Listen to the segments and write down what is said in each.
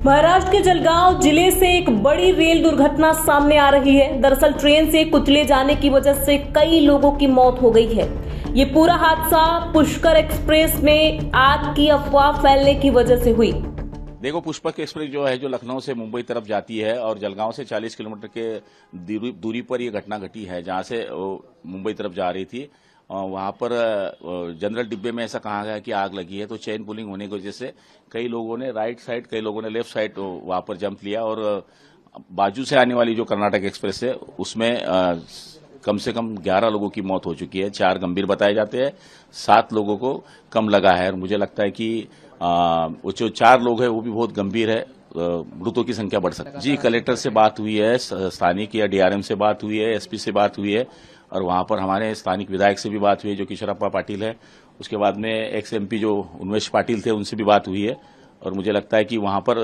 महाराष्ट्र के जलगांव जिले से एक बड़ी रेल दुर्घटना सामने आ रही है। दरअसल ट्रेन से कुचले जाने की वजह से कई लोगों की मौत हो गई है। ये पूरा हादसा पुष्कर एक्सप्रेस में आग की अफवाह फैलने की वजह से हुई। देखो, पुष्पक एक्सप्रेस जो है जो लखनऊ से मुंबई तरफ जाती है और जलगांव से 40 किलोमीटर के दूरी पर ये घटना घटी है, जहां से मुंबई तरफ जा रही थी। वहां पर जनरल डिब्बे में ऐसा कहा गया कि आग लगी है, तो चेन पुलिंग होने की वजह से कई लोगों ने राइट साइड, कई लोगों ने लेफ्ट साइड वहां पर जंप लिया और बाजू से आने वाली जो कर्नाटक एक्सप्रेस है उसमें कम से कम 11 लोगों की मौत हो चुकी है। 4 गंभीर बताए जाते हैं, 7 लोगों को कम लगा है और मुझे लगता है कि वो जो 4 लोग हैं वो भी बहुत गंभीर है। मृतों की संख्या बढ़ सकती है। जी, कलेक्टर से बात हुई है, स्थानिक या डीआरएम से बात हुई है, एसपी से बात हुई है और वहां पर हमारे स्थानिक विधायक से भी बात हुई है जो किशोरप्पा पाटिल है। उसके बाद में एक्स एमपी जो उन्मेष पाटिल थे उनसे भी बात हुई है और मुझे लगता है कि वहां पर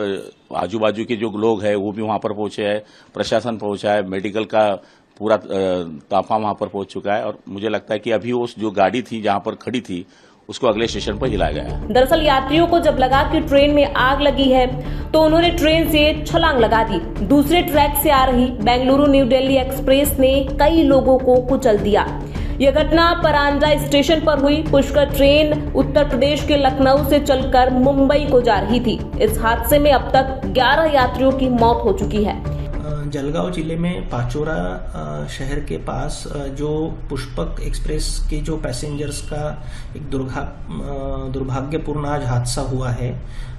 आजू बाजू के जो लोग हैं वो भी वहां पर पहुंचे हैं, प्रशासन पहुंचा है, मेडिकल का पूरा ताफा वहां पर पहुंच चुका है और मुझे लगता है कि अभी उस जो गाड़ी थी जहां पर खड़ी थी उसको अगले स्टेशन पर हिलाया गया है। दरअसल यात्रियों को जब लगा कि ट्रेन में आग लगी है तो उन्होंने ट्रेन से छलांग लगा दी। दूसरे ट्रैक से आ रही बेंगलुरु न्यू दिल्ली एक्सप्रेस ने कई लोगों को कुचल दिया। यह घटना परांडा स्टेशन पर हुई। पुष्कर ट्रेन उत्तर प्रदेश के लखनऊ से चलकर मुंबई को जा रही थी। इस हादसे में अब तक 11 यात्रियों की मौत हो चुकी है। जलगांव जिले में पाचोरा शहर के पास जो पुष्पक एक्सप्रेस के जो पैसेंजर्स का एक दुर्भाग्यपूर्ण आज हादसा हुआ है,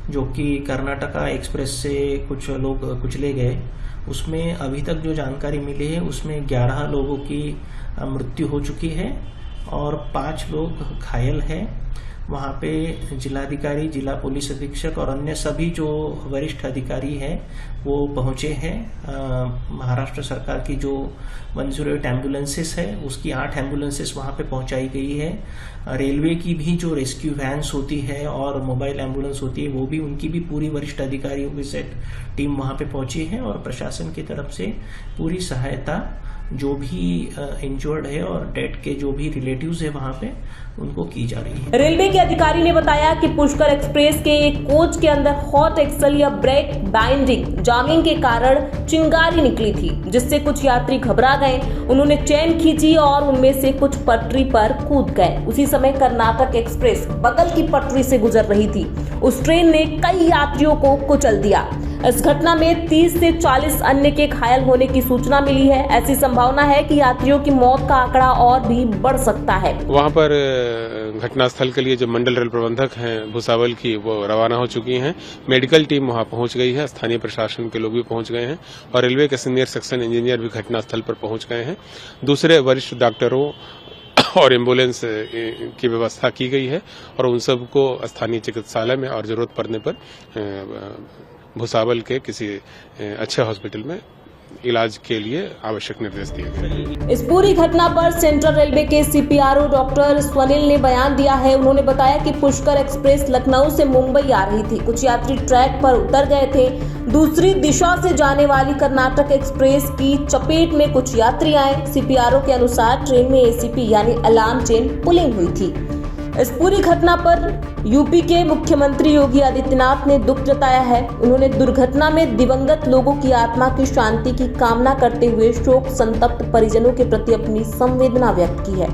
जो कि कर्नाटका एक्सप्रेस से कुछ लोग कुचले गए। उसमें अभी तक जो जानकारी मिली है उसमें 11 लोगों की मृत्यु हो चुकी है और 5 लोग घायल हैं। वहाँ पे जिलाधिकारी, जिला पुलिस अधीक्षक और अन्य सभी जो वरिष्ठ अधिकारी हैं वो पहुंचे हैं। महाराष्ट्र सरकार की जो 108 एम्बुलेंसेस है उसकी 8 एम्बुलेंसेस वहाँ पे पहुंचाई गई है। रेलवे की भी जो रेस्क्यू वैन्स होती है और मोबाइल एम्बुलेंस होती है वो भी, उनकी भी पूरी वरिष्ठ अधिकारियों की सेट टीम वहाँ पे पहुंची है और प्रशासन की तरफ से पूरी सहायता जो भी इंजर्ड है और डेड के जो भी रिलेटिव्स है वहाँ पे उनको की जा रही है। रेलवे के अधिकारी ने बताया कि पुष्कर एक्सप्रेस के एक कोच के अंदर हॉट एक्सल या ब्रेक बाइंडिंग जामिंग के कारण चिंगारी निकली थी, जिससे कुछ यात्री घबरा गए। उन्होंने चेन खींची और उनमें से कुछ पटरी पर कूद गए। उसी समय कर्नाटक एक्सप्रेस बगल की पटरी से गुजर रही थी। उस ट्रेन ने कई यात्रियों को कुचल दिया। इस घटना में 30 से 40 अन्य के घायल होने की सूचना मिली है। ऐसी संभावना है कि यात्रियों की मौत का आंकड़ा और भी बढ़ सकता है। वहां पर घटनास्थल के लिए जो मंडल रेल प्रबंधक हैं भुसावल की, वो रवाना हो चुकी हैं। मेडिकल टीम वहां पहुंच गई है, स्थानीय प्रशासन के लोग भी पहुंच गए हैं और रेलवे के सीनियर सेक्शन इंजीनियर भी घटनास्थल पर पहुंच गए हैं। दूसरे वरिष्ठ डॉक्टरों और एम्बुलेंस की व्यवस्था की गई है और उन सबको स्थानीय चिकित्सालय में और जरूरत पड़ने पर भुसावल के किसी अच्छे हॉस्पिटल में इलाज के लिए आवश्यक निर्देश दिए गए। इस पूरी घटना पर सेंट्रल रेलवे के सीपीआरओ डॉक्टर स्वनिल ने बयान दिया है। उन्होंने बताया कि पुष्कर एक्सप्रेस लखनऊ से मुंबई आ रही थी। कुछ यात्री ट्रैक पर उतर गए थे। दूसरी दिशा से जाने वाली कर्नाटक एक्सप्रेस की चपेट में कुछ यात्री आए। सीपीआरओ के अनुसार ट्रेन में एसीपी यानी अलार्म चेन पुलिंग हुई थी। इस पूरी घटना पर यूपी के मुख्यमंत्री योगी आदित्यनाथ ने दुख जताया है। उन्होंने दुर्घटना में दिवंगत लोगों की आत्मा की शांति की कामना करते हुए शोक संतप्त परिजनों के प्रति अपनी संवेदना व्यक्त की है।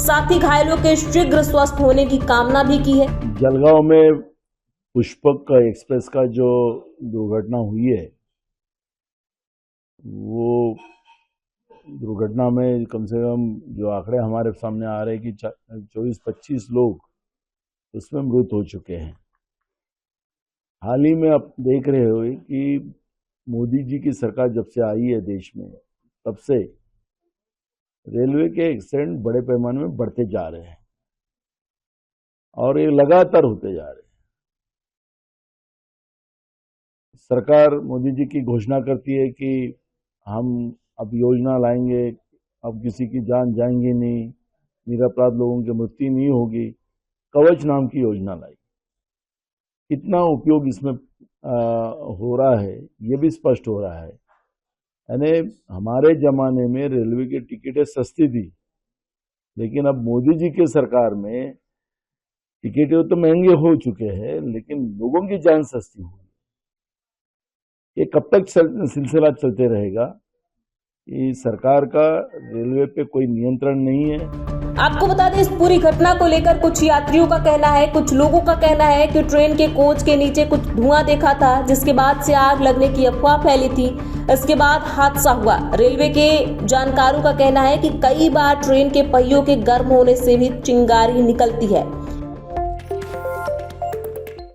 साथ ही घायलों के शीघ्र स्वस्थ होने की कामना भी की है। जलगांव में पुष्पक एक्सप्रेस का जो दुर्घटना हुई है, वो दुर्घटना में कम से कम जो आंकड़े हमारे सामने आ रहे हैं कि 24-25 लोग उसमें मृत हो चुके हैं। हाल ही में आप देख रहे हो कि मोदी जी की सरकार जब से आई है देश में, तब से रेलवे के एक्सीडेंट बड़े पैमाने में बढ़ते जा रहे हैं और ये लगातार होते जा रहे हैं। सरकार मोदी जी की घोषणा करती है कि हम अब योजना लाएंगे, अब किसी की जान जाएंगी नहीं, निरपराध लोगों की मृत्यु नहीं होगी। कवच नाम की योजना लाई। कितना उपयोग इसमें हो रहा है ये भी स्पष्ट हो रहा है। यानी हमारे जमाने में रेलवे की टिकटें सस्ती थी, लेकिन अब मोदी जी की सरकार में टिकटें तो महंगे हो चुके हैं, लेकिन लोगों की जान सस्ती हुई। ये कब तक सिलसिला चलते रहेगा? ये सरकार का रेलवे पे कोई नियंत्रण नहीं है। आपको बता दें, इस पूरी घटना को लेकर कुछ यात्रियों का कहना है, कुछ लोगों का कहना है कि ट्रेन के कोच के नीचे कुछ धुआं देखा था, जिसके बाद से आग लगने की अफवाह फैली थी। इसके बाद हादसा हुआ। रेलवे के जानकारों का कहना है कि कई बार ट्रेन के पहियों के गर्म होने से भी चिंगारी निकलती है।